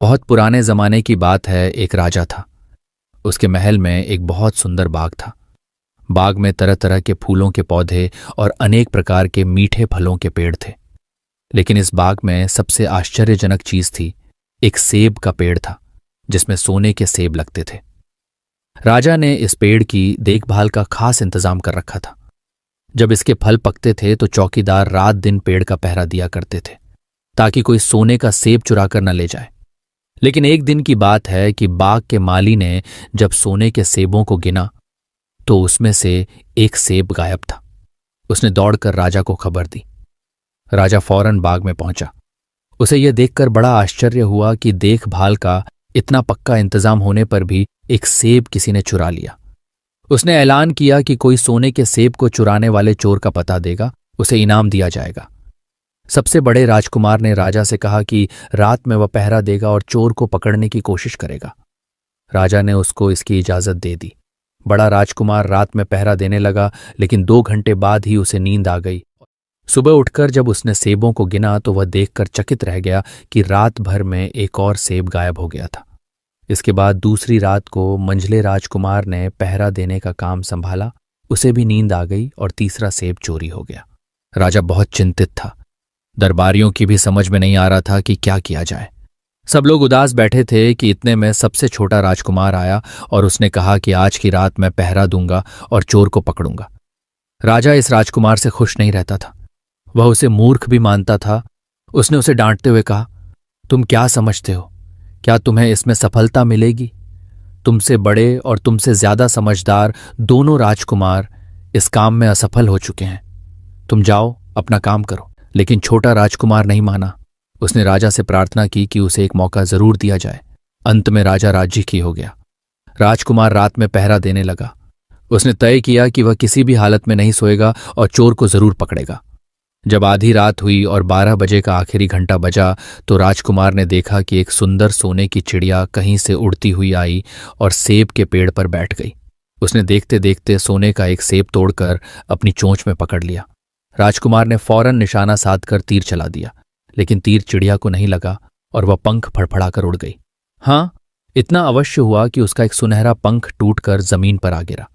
बहुत पुराने जमाने की बात है। एक राजा था। उसके महल में एक बहुत सुंदर बाग था। बाग में तरह तरह के फूलों के पौधे और अनेक प्रकार के मीठे फलों के पेड़ थे। लेकिन इस बाग में सबसे आश्चर्यजनक चीज थी, एक सेब का पेड़ था जिसमें सोने के सेब लगते थे। राजा ने इस पेड़ की देखभाल का खास इंतजाम कर रखा था। जब इसके फल पकते थे तो चौकीदार रात दिन पेड़ का पहरा दिया करते थे ताकि कोई सोने का सेब चुरा कर न ले जाए। लेकिन एक दिन की बात है कि बाग के माली ने जब सोने के सेबों को गिना तो उसमें से एक सेब गायब था। उसने दौड़कर राजा को खबर दी। राजा फौरन बाग में पहुंचा। उसे यह देखकर बड़ा आश्चर्य हुआ कि देखभाल का इतना पक्का इंतजाम होने पर भी एक सेब किसी ने चुरा लिया। उसने ऐलान किया कि कोई सोने के सेब को चुराने वाले चोर का पता देगा, उसे इनाम दिया जाएगा। सबसे बड़े राजकुमार ने राजा से कहा कि रात में वह पहरा देगा और चोर को पकड़ने की कोशिश करेगा। राजा ने उसको इसकी इजाजत दे दी। बड़ा राजकुमार रात में पहरा देने लगा, लेकिन 2 घंटे बाद ही उसे नींद आ गई। सुबह उठकर जब उसने सेबों को गिना तो वह देखकर चकित रह गया कि रात भर में एक और सेब गायब हो गया था। इसके बाद दूसरी रात को मंझले राजकुमार ने पहरा देने का काम संभाला। उसे भी नींद आ गई और तीसरा सेब चोरी हो गया। राजा बहुत चिंतित था। दरबारियों की भी समझ में नहीं आ रहा था कि क्या किया जाए। सब लोग उदास बैठे थे कि इतने में सबसे छोटा राजकुमार आया और उसने कहा कि आज की रात मैं पहरा दूंगा और चोर को पकड़ूंगा। राजा इस राजकुमार से खुश नहीं रहता था। वह उसे मूर्ख भी मानता था। उसने उसे डांटते हुए कहा, तुम क्या समझते हो? क्या तुम्हें इसमें सफलता मिलेगी? तुमसे बड़े और तुमसे ज्यादा समझदार दोनों राजकुमार इस काम में असफल हो चुके हैं। तुम जाओ, अपना काम करो। लेकिन छोटा राजकुमार नहीं माना। उसने राजा से प्रार्थना की कि उसे एक मौका जरूर दिया जाए। अंत में राजा राजी की हो गया। राजकुमार रात में पहरा देने लगा। उसने तय किया कि वह किसी भी हालत में नहीं सोएगा और चोर को जरूर पकड़ेगा। जब आधी रात हुई और 12 बजे का आखिरी घंटा बजा तो राजकुमार ने देखा कि एक सुंदर सोने की चिड़िया कहीं से उड़ती हुई आई और सेब के पेड़ पर बैठ गई। उसने देखते देखते सोने का एक सेब तोड़कर अपनी चोंच में पकड़ लिया। राजकुमार ने फौरन निशाना साधकर तीर चला दिया, लेकिन तीर चिड़िया को नहीं लगा और वह पंख फड़फड़ाकर उड़ गई। हाँ, इतना अवश्य हुआ कि उसका एक सुनहरा पंख टूटकर जमीन पर आ गिरा।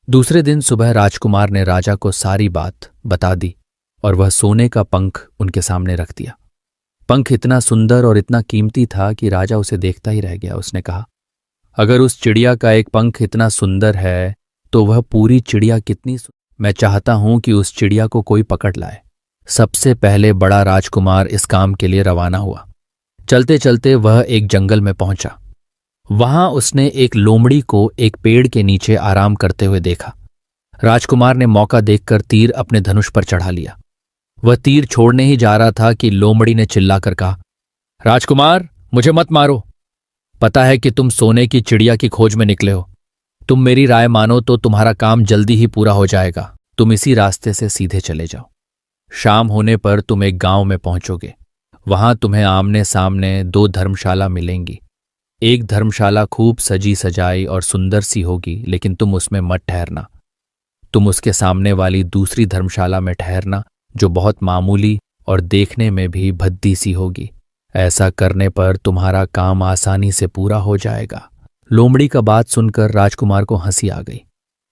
दूसरे दिन सुबह राजकुमार ने राजा को सारी बात बता दी और वह सोने का पंख उनके सामने रख दिया। पंख इतना सुंदर और इतना कीमती था कि राजा उसे देखता ही रह गया। उसने कहा, अगर उस चिड़िया का एक पंख इतना सुंदर है तो वह पूरी चिड़िया कितनी मैं चाहता हूं कि उस चिड़िया को कोई पकड़ लाए। सबसे पहले बड़ा राजकुमार इस काम के लिए रवाना हुआ। चलते चलते वह एक जंगल में पहुंचा। वहां उसने एक लोमड़ी को एक पेड़ के नीचे आराम करते हुए देखा। राजकुमार ने मौका देखकर तीर अपने धनुष पर चढ़ा लिया। वह तीर छोड़ने ही जा रहा था कि लोमड़ी ने चिल्लाकर कहा, राजकुमार, मुझे मत मारो। पता है कि तुम सोने की चिड़िया की खोज में निकले हो। तुम मेरी राय मानो तो तुम्हारा काम जल्दी ही पूरा हो जाएगा। तुम इसी रास्ते से सीधे चले जाओ। शाम होने पर तुम एक गांव में पहुंचोगे। वहां तुम्हें आमने सामने 2 धर्मशाला मिलेंगी। एक धर्मशाला खूब सजी सजाई और सुंदर सी होगी, लेकिन तुम उसमें मत ठहरना। तुम उसके सामने वाली दूसरी धर्मशाला में ठहरना, जो बहुत मामूली और देखने में भी भद्दी सी होगी। ऐसा करने पर तुम्हारा काम आसानी से पूरा हो जाएगा। लोमड़ी का बात सुनकर राजकुमार को हंसी आ गई।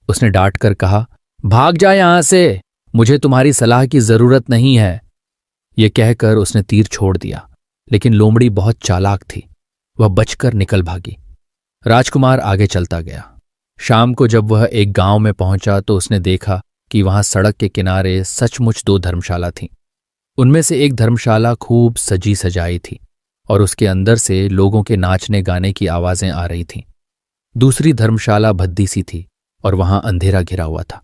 उसने डांट कर कहा, भाग जा यहां से, मुझे तुम्हारी सलाह की जरूरत नहीं है। यह कहकर उसने तीर छोड़ दिया, लेकिन लोमड़ी बहुत चालाक थी। वह बचकर निकल भागी। राजकुमार आगे चलता गया। शाम को जब वह एक गांव में पहुंचा तो उसने देखा कि वहां सड़क के किनारे सचमुच 2 धर्मशाला थीं। उनमें से एक धर्मशाला खूब सजी सजाई थी और उसके अंदर से लोगों के नाचने गाने की आवाजें आ रही थीं। दूसरी धर्मशाला भद्दी सी थी और वहां अंधेरा घिरा हुआ था।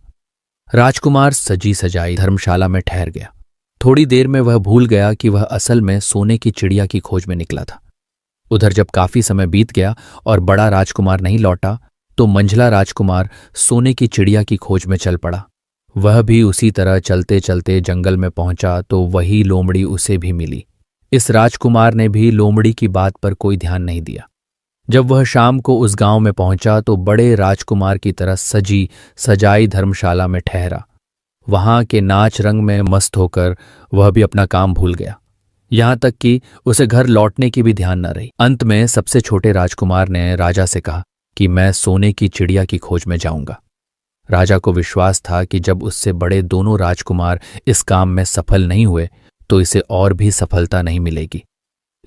राजकुमार सजी सजाई धर्मशाला में ठहर गया। थोड़ी देर में वह भूल गया कि वह असल में सोने की चिड़िया की खोज में निकला था। उधर जब काफी समय बीत गया और बड़ा राजकुमार नहीं लौटा तो मंझला राजकुमार सोने की चिड़िया की खोज में चल पड़ा। वह भी उसी तरह चलते चलते जंगल में पहुंचा तो वही लोमड़ी उसे भी मिली। इस राजकुमार ने भी लोमड़ी की बात पर कोई ध्यान नहीं दिया। जब वह शाम को उस गांव में पहुंचा तो बड़े राजकुमार की तरह सजी सजाई धर्मशाला में ठहरा। वहां के नाच रंग में मस्त होकर वह भी अपना काम भूल गया। यहां तक कि उसे घर लौटने की भी ध्यान न रही। अंत में सबसे छोटे राजकुमार ने राजा से कहा कि मैं सोने की चिड़िया की खोज में जाऊंगा। राजा को विश्वास था कि जब उससे बड़े दोनों राजकुमार इस काम में सफल नहीं हुए तो इसे और भी सफलता नहीं मिलेगी।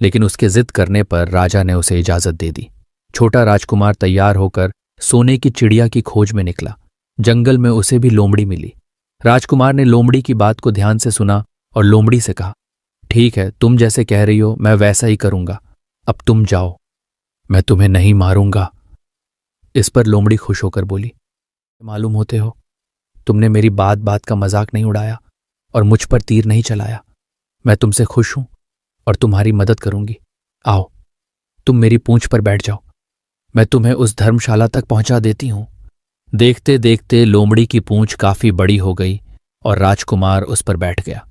लेकिन उसके जिद करने पर राजा ने उसे इजाजत दे दी। छोटा राजकुमार तैयार होकर सोने की चिड़िया की खोज में निकला। जंगल में उसे भी लोमड़ी मिली। राजकुमार ने लोमड़ी की बात को ध्यान से सुना और लोमड़ी से कहा, ठीक है, तुम जैसे कह रही हो मैं वैसा ही करूंगा। अब तुम जाओ, मैं तुम्हें नहीं मारूंगा। इस पर लोमड़ी खुश होकर बोली, मालूम होते हो, तुमने मेरी बात बात का मजाक नहीं उड़ाया और मुझ पर तीर नहीं चलाया। मैं तुमसे खुश हूं और तुम्हारी मदद करूंगी। आओ, तुम मेरी पूंछ पर बैठ जाओ, मैं तुम्हें उस धर्मशाला तक पहुंचा देती हूं। देखते देखते लोमड़ी की पूंछ काफी बड़ी हो गई और राजकुमार उस पर बैठ गया।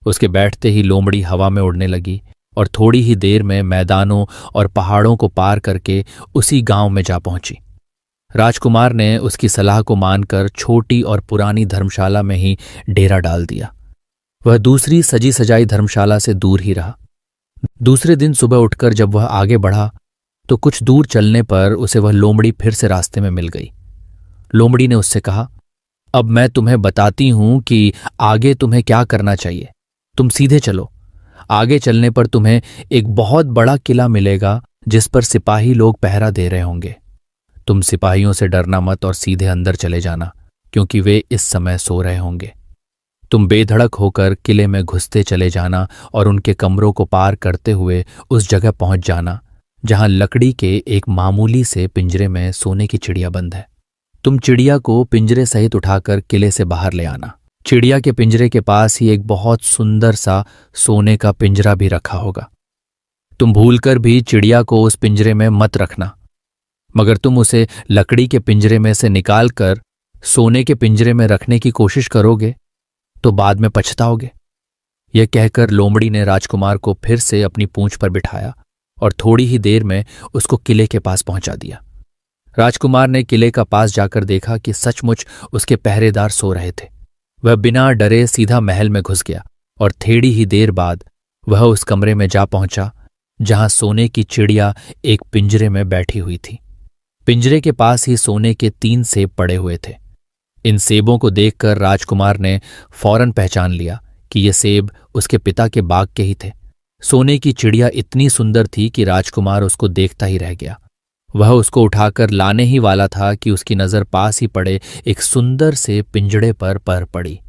उसके बैठते ही लोमड़ी हवा में उड़ने लगी और थोड़ी ही देर में मैदानों और पहाड़ों को पार करके उसी गांव में जा पहुंची। राजकुमार ने उसकी सलाह को मानकर छोटी और पुरानी धर्मशाला में ही डेरा डाल दिया। वह दूसरी सजी सजाई धर्मशाला से दूर ही रहा। दूसरे दिन सुबह उठकर जब वह आगे बढ़ा तो कुछ दूर चलने पर उसे वह लोमड़ी फिर से रास्ते में मिल गई। लोमड़ी ने उससे कहा, अब मैं तुम्हें बताती हूं कि आगे तुम्हें क्या करना चाहिए। तुम सीधे चलो। आगे चलने पर तुम्हें एक बहुत बड़ा किला मिलेगा जिस पर सिपाही लोग पहरा दे रहे होंगे। तुम सिपाहियों से डरना मत और सीधे अंदर चले जाना, क्योंकि वे इस समय सो रहे होंगे। तुम बेधड़क होकर किले में घुसते चले जाना और उनके कमरों को पार करते हुए उस जगह पहुंच जाना जहां लकड़ी के एक मामूली से पिंजरे में सोने की चिड़िया बंद है। तुम चिड़िया को पिंजरे सहित उठाकर किले से बाहर ले आना। चिड़िया के पिंजरे के पास ही एक बहुत सुंदर सा सोने का पिंजरा भी रखा होगा। तुम भूलकर भी चिड़िया को उस पिंजरे में मत रखना, मगर तुम उसे लकड़ी के पिंजरे में से निकालकर सोने के पिंजरे में रखने की कोशिश करोगे तो बाद में पछताओगे। यह कहकर लोमड़ी ने राजकुमार को फिर से अपनी पूंछ पर बिठाया और थोड़ी ही देर में उसको किले के पास पहुंचा दिया। राजकुमार ने किले का पास जाकर देखा कि सचमुच उसके पहरेदार सो रहे थे। वह बिना डरे सीधा महल में घुस गया और थोड़ी ही देर बाद वह उस कमरे में जा पहुंचा जहां सोने की चिड़िया एक पिंजरे में बैठी हुई थी। पिंजरे के पास ही सोने के 3 सेब पड़े हुए थे। इन सेबों को देखकर राजकुमार ने फौरन पहचान लिया कि ये सेब उसके पिता के बाग के ही थे। सोने की चिड़िया इतनी सुंदर थी कि राजकुमार उसको देखता ही रह गया। वह उसको उठाकर लाने ही वाला था कि उसकी नजर पास ही पड़े एक सुंदर से पिंजड़े पर पड़ी।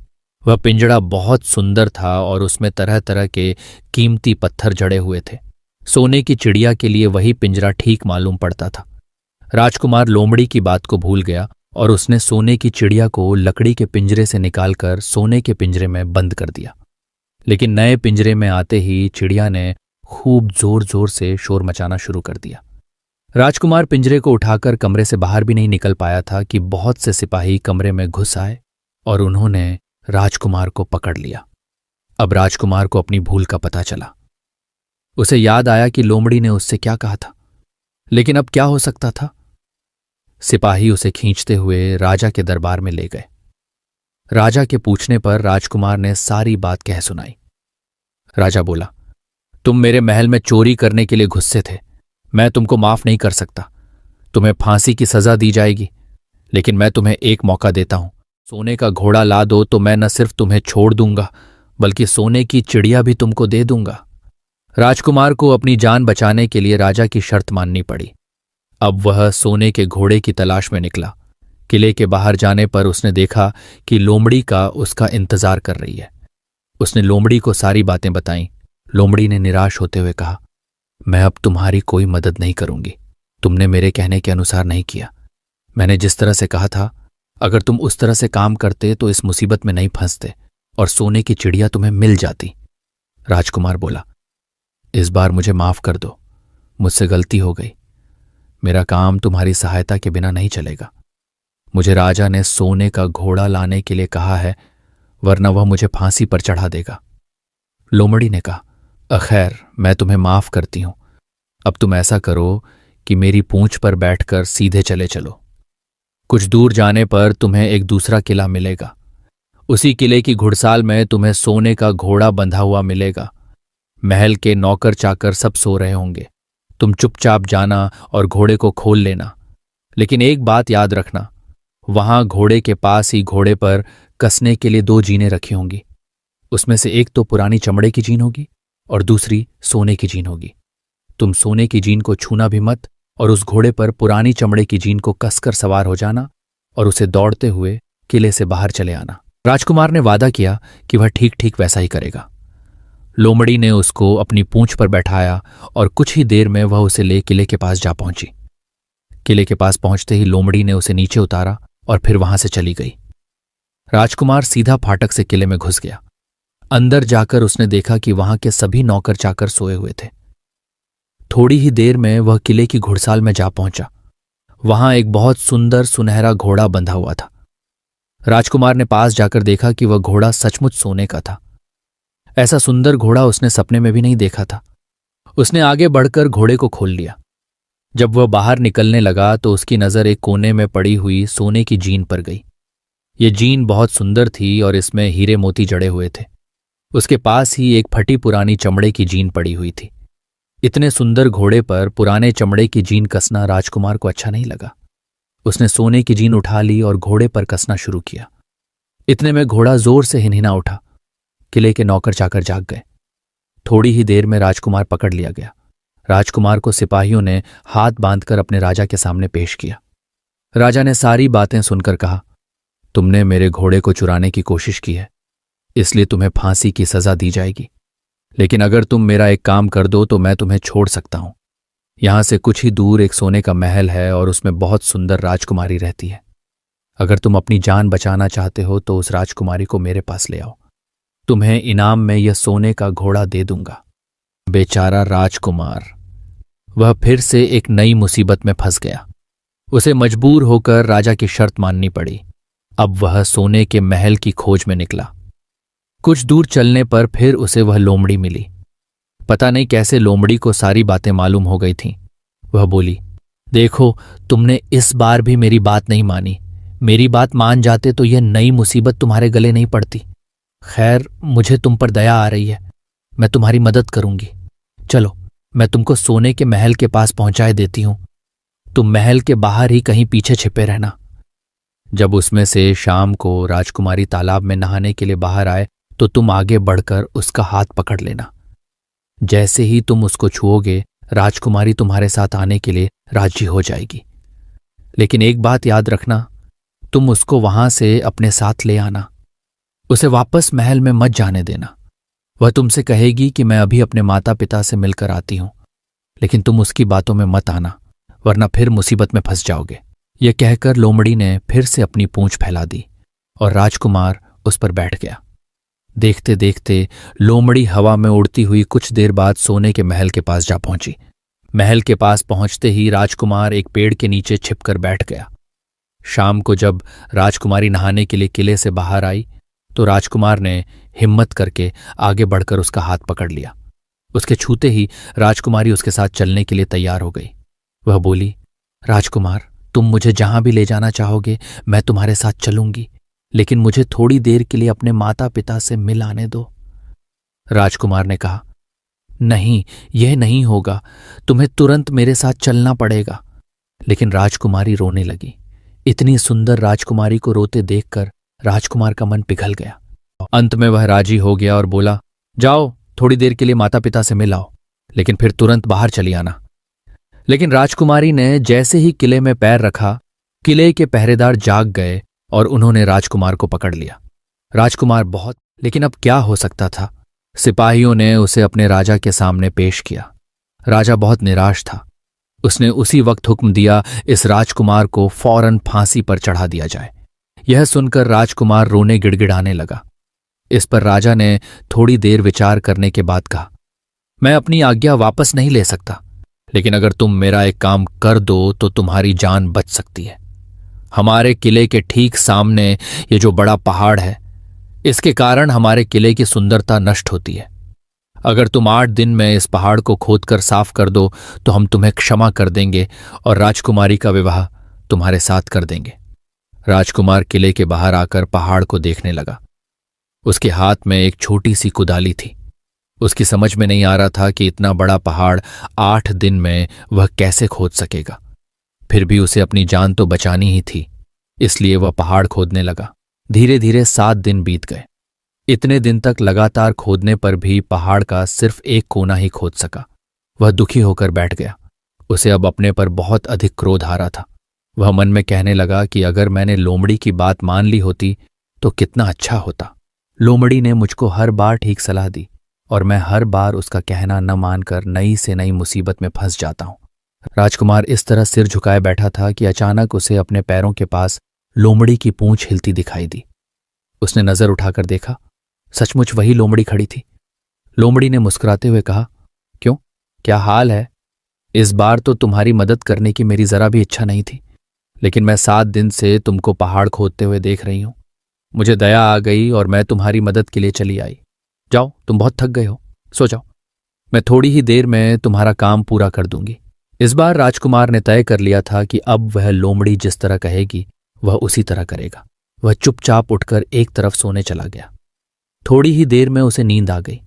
वह पिंजड़ा बहुत सुंदर था और उसमें तरह तरह के कीमती पत्थर जड़े हुए थे। सोने की चिड़िया के लिए वही पिंजरा ठीक मालूम पड़ता था। राजकुमार लोमड़ी की बात को भूल गया और उसने सोने की चिड़िया को लकड़ी के पिंजरे से निकालकर सोने के पिंजरे में बंद कर दिया। लेकिन नए पिंजरे में आते ही चिड़िया ने खूब जोर जोर से शोर मचाना शुरू कर दिया। राजकुमार पिंजरे को उठाकर कमरे से बाहर भी नहीं निकल पाया था कि बहुत से सिपाही कमरे में घुस आए और उन्होंने राजकुमार को पकड़ लिया। अब राजकुमार को अपनी भूल का पता चला। उसे याद आया कि लोमड़ी ने उससे क्या कहा था, लेकिन अब क्या हो सकता था। सिपाही उसे खींचते हुए राजा के दरबार में ले गए। राजा के पूछने पर राजकुमार ने सारी बात कह सुनाई। राजा बोला, तुम मेरे महल में चोरी करने के लिए घुसे थे। मैं तुमको माफ नहीं कर सकता। तुम्हें फांसी की सजा दी जाएगी, लेकिन मैं तुम्हें एक मौका देता हूं। सोने का घोड़ा ला दो तो मैं न सिर्फ तुम्हें छोड़ दूंगा बल्कि सोने की चिड़िया भी तुमको दे दूंगा। राजकुमार को अपनी जान बचाने के लिए राजा की शर्त माननी पड़ी। अब वह सोने के घोड़े की तलाश में निकला। किले के बाहर जाने पर उसने देखा कि लोमड़ी का उसका इंतजार कर रही है। उसने लोमड़ी को सारी बातें बताईं। लोमड़ी ने निराश होते हुए कहा, मैं अब तुम्हारी कोई मदद नहीं करूंगी। तुमने मेरे कहने के अनुसार नहीं किया। मैंने जिस तरह से कहा था, अगर तुम उस तरह से काम करते तो इस मुसीबत में नहीं फंसते और सोने की चिड़िया तुम्हें मिल जाती। राजकुमार बोला, इस बार मुझे माफ कर दो, मुझसे गलती हो गई। मेरा काम तुम्हारी सहायता के बिना नहीं चलेगा। मुझे राजा ने सोने का घोड़ा लाने के लिए कहा है, वरना वह मुझे फांसी पर चढ़ा देगा। लोमड़ी ने कहा, खैर, मैं तुम्हें माफ करती हूं। अब तुम ऐसा करो कि मेरी पूंछ पर बैठकर सीधे चले चलो। कुछ दूर जाने पर तुम्हें एक दूसरा किला मिलेगा। उसी किले की घुड़साल में तुम्हें सोने का घोड़ा बंधा हुआ मिलेगा। महल के नौकर चाकर सब सो रहे होंगे। तुम चुपचाप जाना और घोड़े को खोल लेना, लेकिन एक बात याद रखना, वहां घोड़े के पास ही घोड़े पर कसने के लिए 2 जीनें रखी होंगी। उसमें से एक तो पुरानी चमड़े की जीन होगी और दूसरी सोने की जीन होगी। तुम सोने की जीन को छूना भी मत और उस घोड़े पर पुरानी चमड़े की जीन को कसकर सवार हो जाना और उसे दौड़ते हुए किले से बाहर चले आना। राजकुमार ने वादा किया कि वह ठीक ठीक वैसा ही करेगा। लोमड़ी ने उसको अपनी पूंछ पर बैठाया और कुछ ही देर में वह उसे ले किले के पास जा पहुंची। किले के पास पहुंचते ही लोमड़ी ने उसे नीचे उतारा और फिर वहां से चली गई। राजकुमार सीधा फाटक से किले में घुस गया। अंदर जाकर उसने देखा कि वहां के सभी नौकर चाकर सोए हुए थे। थोड़ी ही देर में वह किले की घुड़साल में जा पहुंचा। वहां एक बहुत सुंदर सुनहरा घोड़ा बंधा हुआ था। राजकुमार ने पास जाकर देखा कि वह घोड़ा सचमुच सोने का था। ऐसा सुंदर घोड़ा उसने सपने में भी नहीं देखा था। उसने आगे बढ़कर घोड़े को खोल लिया। जब वह बाहर निकलने लगा तो उसकी नजर एक कोने में पड़ी हुई सोने की जीन पर गई। ये जीन बहुत सुंदर थी और इसमें हीरे मोती जड़े हुए थे। उसके पास ही एक फटी पुरानी चमड़े की जीन पड़ी हुई थी। इतने सुंदर घोड़े पर पुराने चमड़े की जीन कसना राजकुमार को अच्छा नहीं लगा। उसने सोने की जीन उठा ली और घोड़े पर कसना शुरू किया। इतने में घोड़ा जोर से हिनहिना उठा। किले के नौकर चाकर जाग गए। थोड़ी ही देर में राजकुमार पकड़ लिया गया। राजकुमार को सिपाहियों ने हाथ बांधकर अपने राजा के सामने पेश किया। राजा ने सारी बातें सुनकर कहा, तुमने मेरे घोड़े को चुराने की कोशिश की है, इसलिए तुम्हें फांसी की सजा दी जाएगी। लेकिन अगर तुम मेरा एक काम कर दो तो मैं तुम्हें छोड़ सकता हूं। यहां से कुछ ही दूर एक सोने का महल है और उसमें बहुत सुंदर राजकुमारी रहती है। अगर तुम अपनी जान बचाना चाहते हो तो उस राजकुमारी को मेरे पास ले आओ। तुम्हें इनाम में यह सोने का घोड़ा दे दूंगा। बेचारा राजकुमार, वह फिर से एक नई मुसीबत में फंस गया। उसे मजबूर होकर राजा की शर्त माननी पड़ी। अब वह सोने के महल की खोज में निकला। कुछ दूर चलने पर फिर उसे वह लोमड़ी मिली। पता नहीं कैसे लोमड़ी को सारी बातें मालूम हो गई थीं। वह बोली, देखो, तुमने इस बार भी मेरी बात नहीं मानी। मेरी बात मान जाते तो यह नई मुसीबत तुम्हारे गले नहीं पड़ती। खैर, मुझे तुम पर दया आ रही है, मैं तुम्हारी मदद करूंगी। चलो, मैं तुमको सोने के महल के पास पहुंचाए देती हूं। तुम महल के बाहर ही कहीं पीछे छिपे रहना। जब उसमें से शाम को राजकुमारी तालाब में नहाने के लिए बाहर आए तो तुम आगे बढ़कर उसका हाथ पकड़ लेना। जैसे ही तुम उसको छुओगे, राजकुमारी तुम्हारे साथ आने के लिए राजी हो जाएगी। लेकिन एक बात याद रखना, तुम उसको वहां से अपने साथ ले आना। उसे वापस महल में मत जाने देना। वह तुमसे कहेगी कि मैं अभी अपने माता पिता से मिलकर आती हूं, लेकिन तुम उसकी बातों में मत आना, वरना फिर मुसीबत में फंस जाओगे। यह कहकर लोमड़ी ने फिर से अपनी पूंछ फैला दी और राजकुमार उस पर बैठ गया। देखते देखते लोमड़ी हवा में उड़ती हुई कुछ देर बाद सोने के महल के पास जा पहुंची। महल के पास पहुंचते ही राजकुमार एक पेड़ के नीचे छिपकर बैठ गया। शाम को जब राजकुमारी नहाने के लिए किले से बाहर आई तो राजकुमार ने हिम्मत करके आगे बढ़कर उसका हाथ पकड़ लिया। उसके छूते ही राजकुमारी उसके साथ चलने के लिए तैयार हो गई। वह बोली, राजकुमार, तुम मुझे जहां भी ले जाना चाहोगे मैं तुम्हारे साथ चलूंगी, लेकिन मुझे थोड़ी देर के लिए अपने माता पिता से मिल आने दो। राजकुमार ने कहा, नहीं, यह नहीं होगा, तुम्हें तुरंत मेरे साथ चलना पड़ेगा। लेकिन राजकुमारी रोने लगी। इतनी सुंदर राजकुमारी को रोते देखकर राजकुमार का मन पिघल गया। अंत में वह राजी हो गया और बोला, जाओ, थोड़ी देर के लिए माता पिता से मिल आओ, लेकिन फिर तुरंत बाहर चली आना। लेकिन राजकुमारी ने जैसे ही किले में पैर रखा, किले के पहरेदार जाग गए और उन्होंने राजकुमार को पकड़ लिया। राजकुमार बहुत, लेकिन अब क्या हो सकता था। सिपाहियों ने उसे अपने राजा के सामने पेश किया। राजा बहुत निराश था। उसने उसी वक्त हुक्म दिया, इस राजकुमार को फौरन फांसी पर चढ़ा दिया जाए। यह सुनकर राजकुमार रोने गिड़गिड़ाने लगा। इस पर राजा ने थोड़ी देर विचार करने के बाद कहा, मैं अपनी आज्ञा वापस नहीं ले सकता, लेकिन अगर तुम मेरा एक काम कर दो तो तुम्हारी जान बच सकती है। हमारे किले के ठीक सामने ये जो बड़ा पहाड़ है, इसके कारण हमारे किले की सुंदरता नष्ट होती है। अगर तुम 8 दिन में इस पहाड़ को खोदकर साफ कर दो तो हम तुम्हें क्षमा कर देंगे और राजकुमारी का विवाह तुम्हारे साथ कर देंगे। राजकुमार किले के बाहर आकर पहाड़ को देखने लगा। उसके हाथ में एक छोटी सी कुदाली थी। उसकी समझ में नहीं आ रहा था कि इतना बड़ा पहाड़ 8 दिन में वह कैसे खोद सकेगा। फिर भी उसे अपनी जान तो बचानी ही थी, इसलिए वह पहाड़ खोदने लगा। धीरे धीरे 7 दिन बीत गए। इतने दिन तक लगातार खोदने पर भी पहाड़ का सिर्फ एक कोना ही खोद सका। वह दुखी होकर बैठ गया। उसे अब अपने पर बहुत अधिक क्रोध आ रहा था। वह मन में कहने लगा कि अगर मैंने लोमड़ी की बात मान ली होती तो कितना अच्छा होता। लोमड़ी ने मुझको हर बार ठीक सलाह दी और मैं हर बार उसका कहना न मानकर नई से नई मुसीबत में फंस जाता हूं। राजकुमार इस तरह सिर झुकाए बैठा था कि अचानक उसे अपने पैरों के पास लोमड़ी की पूंछ हिलती दिखाई दी। उसने नजर उठाकर देखा, सचमुच वही लोमड़ी खड़ी थी। लोमड़ी ने मुस्कुराते हुए कहा, क्यों, क्या हाल है? इस बार तो तुम्हारी मदद करने की मेरी जरा भी इच्छा नहीं थी, लेकिन मैं 7 दिन से तुमको पहाड़ खोदते हुए देख रही हूं। मुझे दया आ गई और मैं तुम्हारी मदद के लिए चली आई। जाओ, तुम बहुत थक गए हो, सो जाओ। मैं थोड़ी ही देर में तुम्हारा काम पूरा कर दूंगी। इस बार राजकुमार ने तय कर लिया था कि अब वह लोमड़ी जिस तरह कहेगी वह उसी तरह करेगा। वह चुपचाप उठकर एक तरफ सोने चला गया। थोड़ी ही देर में उसे नींद आ गई।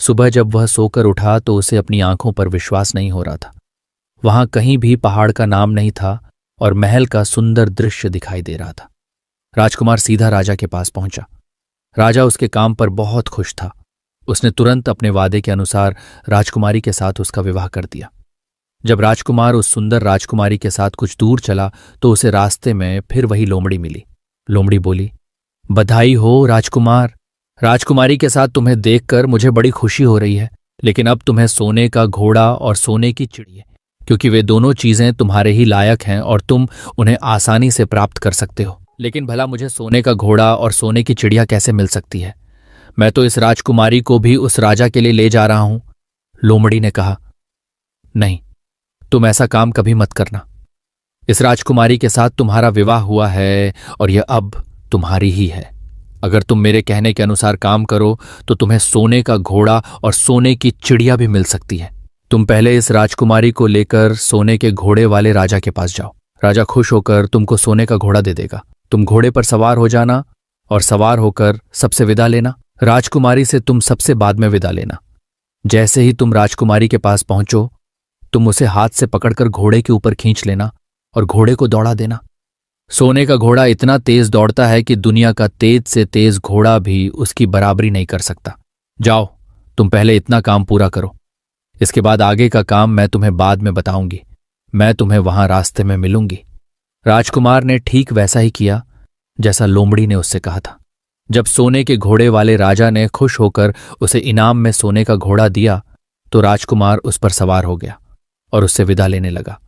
सुबह जब वह सोकर उठा तो उसे अपनी आंखों पर विश्वास नहीं हो रहा था। वहां कहीं भी पहाड़ का नाम नहीं था और महल का सुंदर दृश्य दिखाई दे रहा था। राजकुमार सीधा राजा के पास पहुंचा। राजा उसके काम पर बहुत खुश था। उसने तुरंत अपने वादे के अनुसार राजकुमारी के साथ उसका विवाह कर दिया। जब राजकुमार उस सुंदर राजकुमारी के साथ कुछ दूर चला तो उसे रास्ते में फिर वही लोमड़ी मिली। लोमड़ी बोली, बधाई हो राजकुमार। राजकुमारी के साथ तुम्हें देखकर मुझे बड़ी खुशी हो रही है, लेकिन अब तुम्हें सोने का घोड़ा और सोने की चिड़िया, क्योंकि वे दोनों चीजें तुम्हारे ही लायक हैं और तुम उन्हें आसानी से प्राप्त कर सकते हो। लेकिन भला मुझे सोने का घोड़ा और सोने की चिड़िया कैसे मिल सकती है? मैं तो इस राजकुमारी को भी उस राजा के लिए ले जा रहा हूं। लोमड़ी ने कहा, नहीं, तुम ऐसा काम कभी मत करना। इस राजकुमारी के साथ तुम्हारा विवाह हुआ है और यह अब तुम्हारी ही है। अगर तुम मेरे कहने के अनुसार काम करो तो तुम्हें सोने का घोड़ा और सोने की चिड़िया भी मिल सकती है। तुम पहले इस राजकुमारी को लेकर सोने के घोड़े वाले राजा के पास जाओ। राजा खुश होकर तुमको सोने का घोड़ा दे देगा। तुम घोड़े पर सवार हो जाना और सवार होकर सबसे विदा लेना। राजकुमारी से तुम सबसे बाद में विदा लेना। जैसे ही तुम राजकुमारी के पास पहुंचो, तुम उसे हाथ से पकड़कर घोड़े के ऊपर खींच लेना और घोड़े को दौड़ा देना। सोने का घोड़ा इतना तेज दौड़ता है कि दुनिया का तेज से तेज घोड़ा भी उसकी बराबरी नहीं कर सकता। जाओ, तुम पहले इतना काम पूरा करो। इसके बाद आगे का काम मैं तुम्हें बाद में बताऊंगी। मैं तुम्हें वहां रास्ते में मिलूंगी। राजकुमार ने ठीक वैसा ही किया जैसा लोमड़ी ने उससे कहा था। जब सोने के घोड़े वाले राजा ने खुश होकर उसे इनाम में सोने का घोड़ा दिया तो राजकुमार उस पर सवार हो गया और उससे विदा लेने लगा।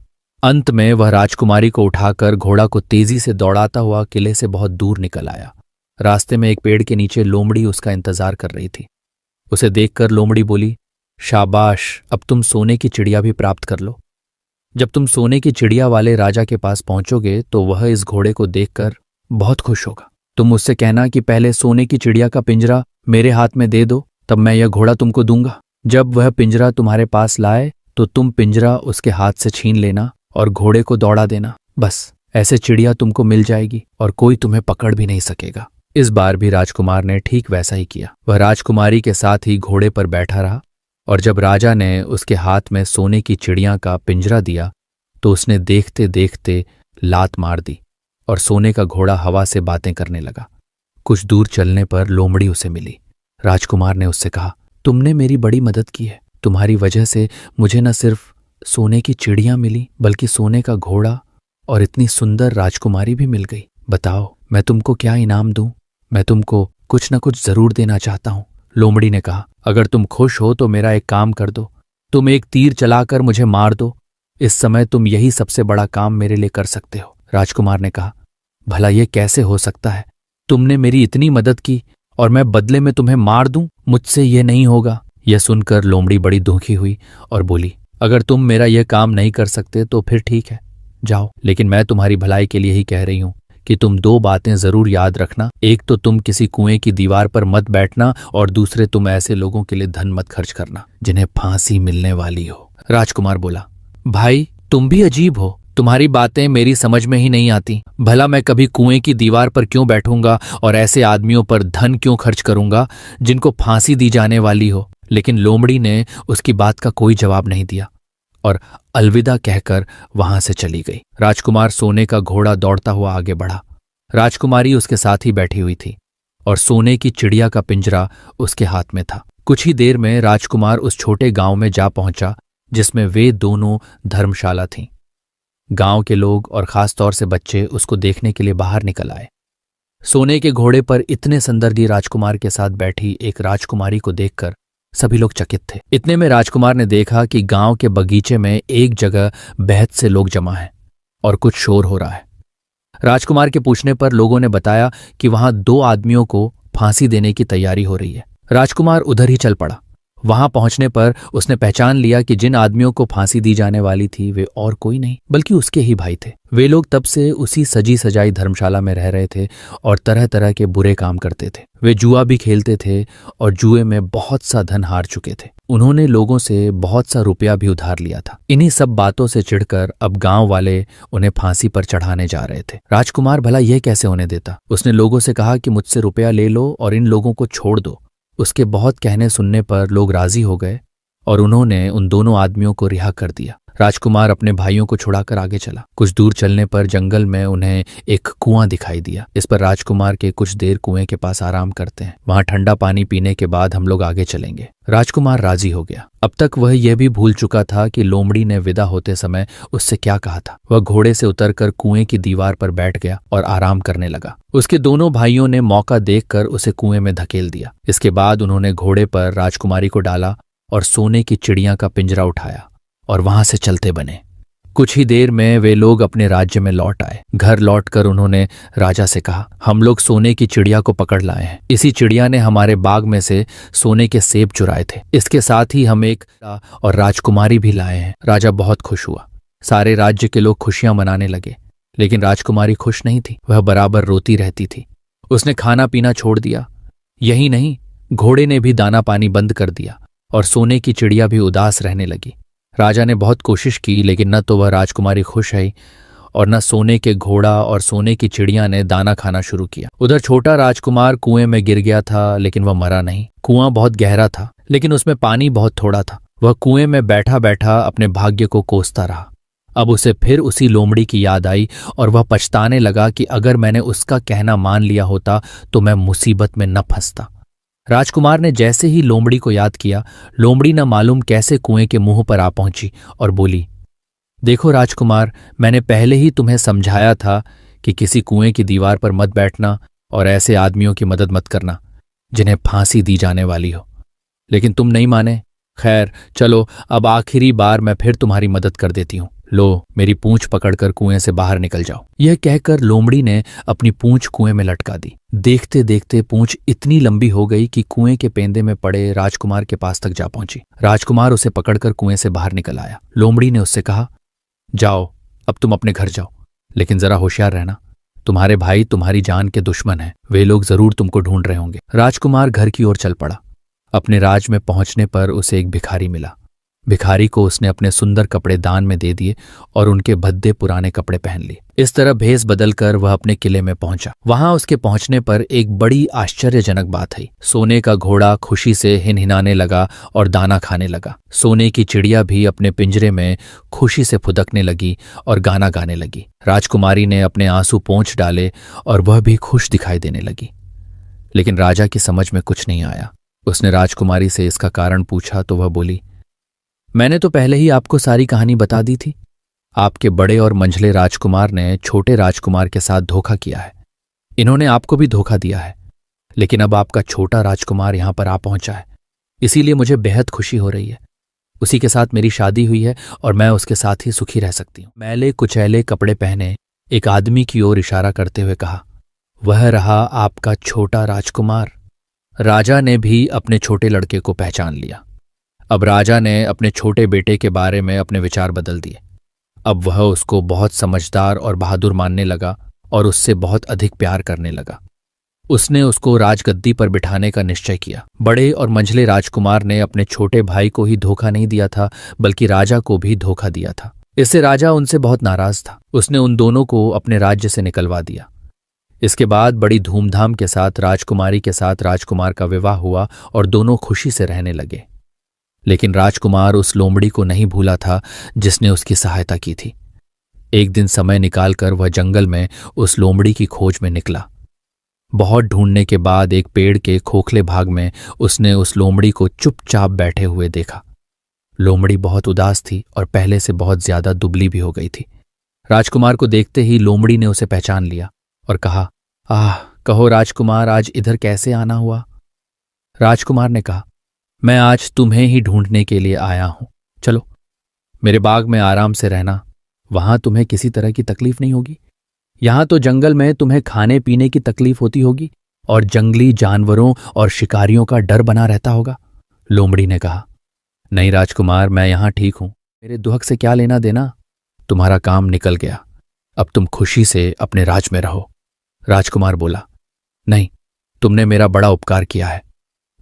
अंत में वह राजकुमारी को उठाकर घोड़ा को तेजी से दौड़ाता हुआ किले से बहुत दूर निकल आया। रास्ते में एक पेड़ के नीचे लोमड़ी उसका इंतजार कर रही थी। उसे देखकर लोमड़ी बोली, शाबाश, अब तुम सोने की चिड़िया भी प्राप्त कर लो। जब तुम सोने की चिड़िया वाले राजा के पास पहुंचोगे तो वह इस घोड़े को देखकर बहुत खुश होगा। तुम उससे कहना कि पहले सोने की चिड़िया का पिंजरा मेरे हाथ में दे दो, तब मैं यह घोड़ा तुमको दूंगा। जब वह पिंजरा तुम्हारे पास लाए तो तुम पिंजरा उसके हाथ से छीन लेना और घोड़े को दौड़ा देना। बस ऐसे चिड़िया तुमको मिल जाएगी और कोई तुम्हें पकड़ भी नहीं सकेगा। इस बार भी राजकुमार ने ठीक वैसा ही किया। वह राजकुमारी के साथ ही घोड़े पर बैठा रहा और जब राजा ने उसके हाथ में सोने की चिड़िया का पिंजरा दिया तो उसने देखते देखते लात मार दी और सोने का घोड़ा हवा से बातें करने लगा। कुछ दूर चलने पर लोमड़ी उसे मिली। राजकुमार ने उससे कहा, तुमने मेरी बड़ी मदद की है। तुम्हारी वजह से मुझे न सिर्फ सोने की चिड़िया मिली बल्कि सोने का घोड़ा और इतनी सुंदर राजकुमारी भी मिल गई। बताओ, मैं तुमको क्या इनाम दूं? मैं तुमको कुछ न कुछ जरूर देना चाहता हूं। लोमड़ी ने कहा, अगर तुम खुश हो तो मेरा एक काम कर दो। तुम एक तीर चलाकर मुझे मार दो। इस समय तुम यही सबसे बड़ा काम मेरे लिए कर सकते हो। राजकुमार ने कहा, भला ये कैसे हो सकता है? तुमने मेरी इतनी मदद की और मैं बदले में तुम्हें मार दूं? मुझसे यह नहीं होगा। यह सुनकर लोमड़ी बड़ी दुखी हुई और बोली, अगर तुम मेरा यह काम नहीं कर सकते तो फिर ठीक है, जाओ। लेकिन मैं तुम्हारी भलाई के लिए ही कह रही हूं कि तुम 2 बातें जरूर याद रखना। एक तो तुम किसी कुएं की दीवार पर मत बैठना और दूसरे तुम ऐसे लोगों के लिए धन मत खर्च करना जिन्हें फांसी मिलने वाली हो। राजकुमार बोला, भाई तुम भी अजीब हो। तुम्हारी बातें मेरी समझ में ही नहीं आती। भला मैं कभी कुएं की दीवार पर क्यों बैठूंगा और ऐसे आदमियों पर धन क्यों खर्च करूंगा जिनको फांसी दी जाने वाली हो? लेकिन लोमड़ी ने उसकी बात का कोई जवाब नहीं दिया और अलविदा कहकर वहां से चली गई। राजकुमार सोने का घोड़ा दौड़ता हुआ आगे बढ़ा। राजकुमारी उसके साथ ही बैठी हुई थी और सोने की चिड़िया का पिंजरा उसके हाथ में था। कुछ ही देर में राजकुमार उस छोटे गांव में जा पहुंचा जिसमें वे दोनों धर्मशाला थीं। गांव के लोग और खासतौर से बच्चे उसको देखने के लिए बाहर निकल आए। सोने के घोड़े पर इतने सुंदर राजकुमार के साथ बैठी एक राजकुमारी को देखकर सभी लोग चकित थे। इतने में राजकुमार ने देखा कि गांव के बगीचे में एक जगह बेहद से लोग जमा हैं और कुछ शोर हो रहा है। राजकुमार के पूछने पर लोगों ने बताया कि वहां 2 आदमियों को फांसी देने की तैयारी हो रही है। राजकुमार उधर ही चल पड़ा। वहां पहुंचने पर उसने पहचान लिया कि जिन आदमियों को फांसी दी जाने वाली थी वे और कोई नहीं बल्कि उसके ही भाई थे। वे लोग तब से उसी सजी सजाई धर्मशाला में रह रहे थे और तरह तरह के बुरे काम करते थे। वे जुआ भी खेलते थे और जुए में बहुत सा धन हार चुके थे। उन्होंने लोगों से बहुत सा रुपया भी उधार लिया था। इन्हीं सब बातों से चिढ़कर अब गांव वाले उन्हें फांसी पर चढ़ाने जा रहे थे। राजकुमार भला यह कैसे होने देता। उसने लोगों से कहा कि मुझसे रुपया ले लो और इन लोगों को छोड़ दो। उसके बहुत कहने सुनने पर लोग राजी हो गए और उन्होंने उन दोनों आदमियों को रिहा कर दिया। राजकुमार अपने भाइयों को छुड़ाकर आगे चला। कुछ दूर चलने पर जंगल में उन्हें एक कुआं दिखाई दिया। इस पर राजकुमार के कुछ देर कुएं के पास आराम करते हैं, वहां ठंडा पानी पीने के बाद हम लोग आगे चलेंगे। राजकुमार राजी हो गया। अब तक वह यह भी भूल चुका था कि लोमड़ी ने विदा होते समय उससे क्या कहा था। वह घोड़े से उतरकर कुएं की दीवार पर बैठ गया और आराम करने लगा। उसके दोनों भाइयों ने मौका देखकर उसे कुएं में धकेल दिया। इसके बाद उन्होंने घोड़े पर राजकुमारी को डाला और सोने की चिड़िया का पिंजरा उठाया और वहां से चलते बने। कुछ ही देर में वे लोग अपने राज्य में लौट आए। घर लौटकर उन्होंने राजा से कहा, हम लोग सोने की चिड़िया को पकड़ लाए हैं। इसी चिड़िया ने हमारे बाग में से सोने के सेब चुराए थे। इसके साथ ही हम एक और राजकुमारी भी लाए हैं। राजा बहुत खुश हुआ। सारे राज्य के लोग खुशियां मनाने लगे, लेकिन राजकुमारी खुश नहीं थी। वह बराबर रोती रहती थी। उसने खाना पीना छोड़ दिया। यही नहीं, घोड़े ने भी दाना पानी बंद कर दिया और सोने की चिड़िया भी उदास रहने लगी। राजा ने बहुत कोशिश की, लेकिन न तो वह राजकुमारी खुश है और न सोने के घोड़ा और सोने की चिड़िया ने दाना खाना शुरू किया। उधर छोटा राजकुमार कुएं में गिर गया था, लेकिन वह मरा नहीं। कुआं बहुत गहरा था, लेकिन उसमें पानी बहुत थोड़ा था। वह कुएं में बैठा बैठा अपने भाग्य को कोसता रहा। अब उसे फिर उसी लोमड़ी की याद आई और वह पछताने लगा कि अगर मैंने उसका कहना मान लिया होता तो मैं मुसीबत में न फंसता। राजकुमार ने जैसे ही लोमड़ी को याद किया, लोमड़ी न मालूम कैसे कुएं के मुंह पर आ पहुंची और बोली, देखो राजकुमार, मैंने पहले ही तुम्हें समझाया था कि किसी कुएं की दीवार पर मत बैठना और ऐसे आदमियों की मदद मत करना जिन्हें फांसी दी जाने वाली हो, लेकिन तुम नहीं माने। खैर चलो, अब आखिरी बार मैं फिर तुम्हारी मदद कर देती हूं। लो, मेरी पूंछ पकड़कर कुएं से बाहर निकल जाओ। यह कहकर लोमड़ी ने अपनी पूंछ कुएं में लटका दी। देखते देखते पूंछ इतनी लंबी हो गई कि कुएं के पेंदे में पड़े राजकुमार के पास तक जा पहुंची। राजकुमार उसे पकड़कर कुएं से बाहर निकल आया। लोमड़ी ने उससे कहा, जाओ, अब तुम अपने घर जाओ, लेकिन जरा होशियार रहना। तुम्हारे भाई तुम्हारी जान के दुश्मन हैं। वे लोग जरूर तुमको ढूंढ रहे होंगे। राजकुमार घर की ओर चल पड़ा। अपने राज में पहुंचने पर उसे एक भिखारी मिला। भिखारी को उसने अपने सुंदर कपड़े दान में दे दिए और उनके भद्दे पुराने कपड़े पहन लिए। इस तरह भेष बदलकर वह अपने किले में पहुंचा। वहां उसके पहुंचने पर एक बड़ी आश्चर्यजनक बात है। सोने का घोड़ा खुशी से हिनहिनाने लगा और दाना खाने लगा। सोने की चिड़िया भी अपने पिंजरे में खुशी से फुदकने लगी और गाना गाने लगी। राजकुमारी ने अपने आंसू पोंछ डाले और वह भी खुश दिखाई देने लगी। लेकिन राजा की समझ में कुछ नहीं आया। उसने राजकुमारी से इसका कारण पूछा तो वह बोली, मैंने तो पहले ही आपको सारी कहानी बता दी थी। आपके बड़े और मंझले राजकुमार ने छोटे राजकुमार के साथ धोखा किया है। इन्होंने आपको भी धोखा दिया है, लेकिन अब आपका छोटा राजकुमार यहां पर आ पहुंचा है, इसीलिए मुझे बेहद खुशी हो रही है। उसी के साथ मेरी शादी हुई है और मैं उसके साथ ही सुखी रह सकती हूं। मैले कुचैले कपड़े पहने एक आदमी की ओर इशारा करते हुए कहा, वह रहा आपका छोटा राजकुमार। राजा ने भी अपने छोटे लड़के को पहचान लिया। अब राजा ने अपने छोटे बेटे के बारे में अपने विचार बदल दिए। अब वह उसको बहुत समझदार और बहादुर मानने लगा और उससे बहुत अधिक प्यार करने लगा। उसने उसको राजगद्दी पर बिठाने का निश्चय किया। बड़े और मंझले राजकुमार ने अपने छोटे भाई को ही धोखा नहीं दिया था, बल्कि राजा को भी धोखा दिया था। इससे राजा उनसे बहुत नाराज था। उसने उन दोनों को अपने राज्य से निकलवा दिया। इसके बाद बड़ी धूमधाम के साथ राजकुमारी के साथ राजकुमार का विवाह हुआ और दोनों खुशी से रहने लगे। लेकिन राजकुमार उस लोमड़ी को नहीं भूला था जिसने उसकी सहायता की थी। एक दिन समय निकालकर वह जंगल में उस लोमड़ी की खोज में निकला। बहुत ढूंढने के बाद एक पेड़ के खोखले भाग में उसने उस लोमड़ी को चुपचाप बैठे हुए देखा। लोमड़ी बहुत उदास थी और पहले से बहुत ज्यादा दुबली भी हो गई थी। राजकुमार को देखते ही लोमड़ी ने उसे पहचान लिया और कहा, आह, कहो राजकुमार, आज इधर कैसे आना हुआ? राजकुमार ने कहा, मैं आज तुम्हें ही ढूंढने के लिए आया हूं। चलो मेरे बाग में आराम से रहना, वहां तुम्हें किसी तरह की तकलीफ नहीं होगी। यहां तो जंगल में तुम्हें खाने पीने की तकलीफ होती होगी और जंगली जानवरों और शिकारियों का डर बना रहता होगा। लोमड़ी ने कहा, नहीं राजकुमार, मैं यहां ठीक हूं, मेरे दुहक से क्या लेना देना। तुम्हारा काम निकल गया, अब तुम खुशी से अपने राज में रहो। राजकुमार बोला, नहीं, तुमने मेरा बड़ा उपकार किया है,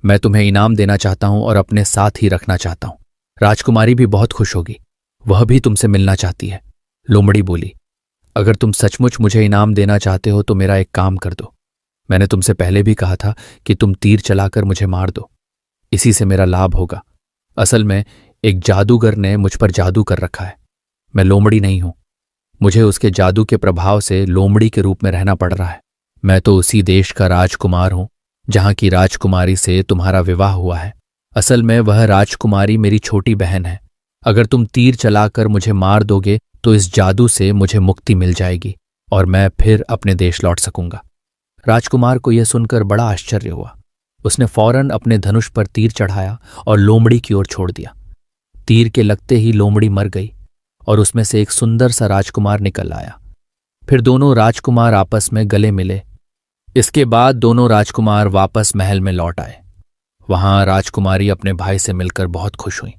मैं तुम्हें इनाम देना चाहता हूं और अपने साथ ही रखना चाहता हूं। राजकुमारी भी बहुत खुश होगी, वह भी तुमसे मिलना चाहती है। लोमड़ी बोली, अगर तुम सचमुच मुझे इनाम देना चाहते हो तो मेरा एक काम कर दो। मैंने तुमसे पहले भी कहा था कि तुम तीर चलाकर मुझे मार दो, इसी से मेरा लाभ होगा। असल में एक जादूगर ने मुझ पर जादू कर रखा है। मैं लोमड़ी नहीं हूं, मुझे उसके जादू के प्रभाव से लोमड़ी के रूप में रहना पड़ रहा है। मैं तो उसी देश का राजकुमार हूं जहां की राजकुमारी से तुम्हारा विवाह हुआ है। असल में वह राजकुमारी मेरी छोटी बहन है। अगर तुम तीर चलाकर मुझे मार दोगे तो इस जादू से मुझे मुक्ति मिल जाएगी और मैं फिर अपने देश लौट सकूंगा। राजकुमार को यह सुनकर बड़ा आश्चर्य हुआ। उसने फौरन अपने धनुष पर तीर चढ़ाया और लोमड़ी की ओर छोड़ दिया। तीर के लगते ही लोमड़ी मर गई और उसमें से एक सुंदर सा राजकुमार निकल आया। फिर दोनों राजकुमार आपस में गले मिले। इसके बाद दोनों राजकुमार वापस महल में लौट आए। वहां राजकुमारी अपने भाई से मिलकर बहुत खुश हुई।